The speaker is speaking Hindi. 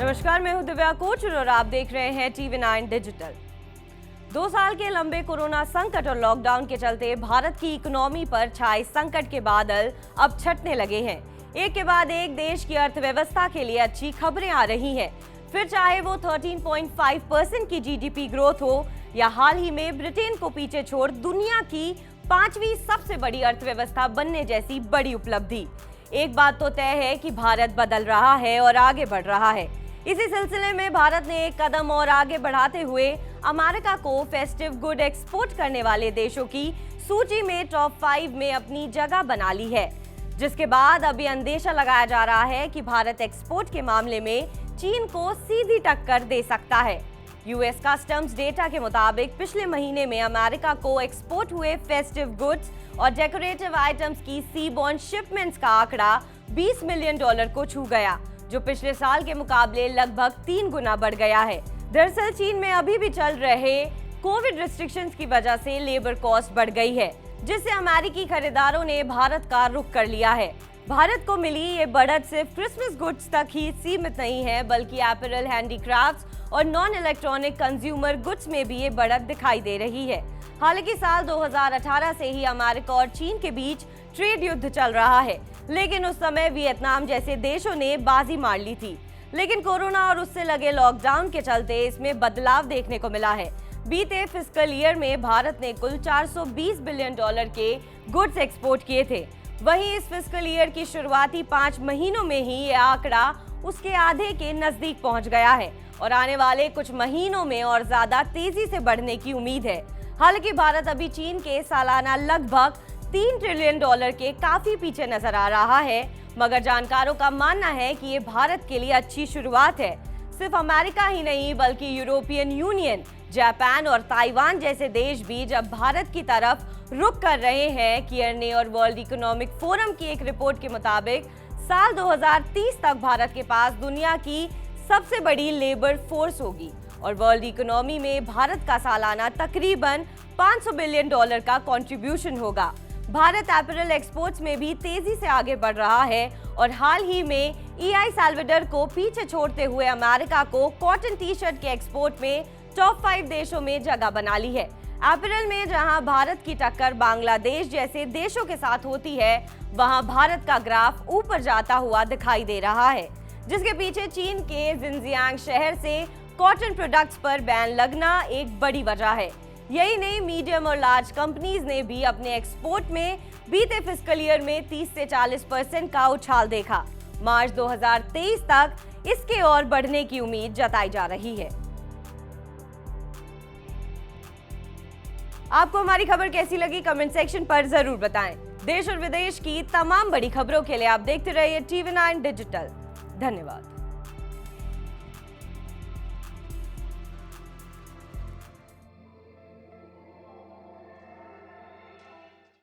नमस्कार, मैं हूं दिव्या कोच और आप देख रहे हैं TV9 डिजिटल। 2 साल के लंबे कोरोना संकट और लॉकडाउन के चलते भारत की इकोनॉमी पर छाए संकट के बादल अब छटने लगे हैं। एक के बाद एक देश की अर्थव्यवस्था के लिए अच्छी खबरें आ रही हैं। फिर चाहे वो 13.5% की GDP ग्रोथ हो या हाल ही में ब्रिटेन को पीछे छोड़ दुनिया की 5वीं सबसे बड़ी अर्थव्यवस्था बनने जैसी बड़ी उपलब्धि। एक बात तो तय है कि भारत बदल रहा है और आगे बढ़ रहा है। इसी सिलसिले में भारत ने एक कदम और आगे बढ़ाते हुए अमेरिका को फेस्टिव गुड एक्सपोर्ट करने वाले देशों की सूची में टॉप 5 में अपनी जगह बना ली है, जिसके बाद अभी अंदेशा लगाया जा रहा है कि भारत एक्सपोर्ट के मामले में चीन को सीधी टक्कर दे सकता है। यूएस कस्टम्स डेटा के मुताबिक पिछले महीने में अमेरिका को एक्सपोर्ट हुए फेस्टिव गुड्स और डेकोरेटिव आइटम्स की सीबॉर्न शिपमेंट्स का आंकड़ा $20 मिलियन को छू गया, जो पिछले साल के मुकाबले लगभग 3 गुना बढ़ गया है। दरअसल चीन में अभी भी चल रहे कोविड रिस्ट्रिक्शंस की वजह से लेबर कॉस्ट बढ़ गई है, जिससे अमेरिकी खरीदारों ने भारत का रुख कर लिया है। भारत को मिली ये बढ़त सिर्फ क्रिसमस गुड्स तक ही सीमित नहीं है, बल्कि एपरल, हैंडीक्राफ्ट्स और नॉन इलेक्ट्रॉनिक कंज्यूमर गुड्स में भी ये बढ़त दिखाई दे रही है। हालांकि साल 2018 से ही अमेरिका और चीन के बीच ट्रेड युद्ध चल रहा है, लेकिन उस समय वियतनाम जैसे देशों ने बाजी मार ली थी। लेकिन कोरोना और उससे लगे लॉकडाउन के चलते इसमें बदलाव देखने को मिला है। बीते फिस्कल ईयर में भारत ने कुल $420 बिलियन के गुड्स एक्सपोर्ट किए थे। वहीं इस फिस्कल ईयर की शुरुआती 5 महीनों में ही ये आंकड़ा उसके आधे के नजदीक पहुंच गया है और आने वाले कुछ महीनों में और ज्यादा तेजी से बढ़ने की उम्मीद है। हालांकि भारत अभी चीन के सालाना लगभग $3 ट्रिलियन के काफी पीछे नजर आ रहा है, मगर जानकारों का मानना है कि ये भारत के लिए अच्छी शुरुआत है। सिर्फ अमेरिका ही नहीं, बल्कि यूरोपियन यूनियन, जापान और ताइवान जैसे देश भी जब भारत की तरफ रुख कर रहे हैं। कियरने और वर्ल्ड इकोनॉमिक फोरम की एक रिपोर्ट के मुताबिक साल 2030 तक भारत के पास दुनिया की सबसे बड़ी लेबर फोर्स होगी और वर्ल्ड इकोनॉमी में भारत का सालाना तकरीबन $500 बिलियन का कंट्रीब्यूशन होगा। भारत एपरल एक्सपोर्ट्स में भी तेजी से आगे बढ़ रहा है और हाल ही में EI साल्वाडोर को पीछे छोड़ते हुए अमेरिका को कॉटन टी शर्ट के एक्सपोर्ट में टॉप 5 देशों में जगह बना ली है। अप्रैल में जहां भारत की टक्कर बांग्लादेश जैसे देशों के साथ होती है, वहां भारत का ग्राफ ऊपर जाता हुआ दिखाई दे रहा है, जिसके पीछे चीन के जिनजियांग शहर से कॉटन प्रोडक्ट्स पर बैन लगना एक बड़ी वजह है। यही नहीं, मीडियम और लार्ज कंपनीज ने भी अपने एक्सपोर्ट में बीते फिस्कल ईयर में 30 से 40% का उछाल देखा। मार्च 2023 तक इसके और बढ़ने की उम्मीद जताई जा रही है। आपको हमारी खबर कैसी लगी, कमेंट सेक्शन पर जरूर बताएं। देश और विदेश की तमाम बड़ी खबरों के लिए आप देखते रहिए TV9 डिजिटल। धन्यवाद।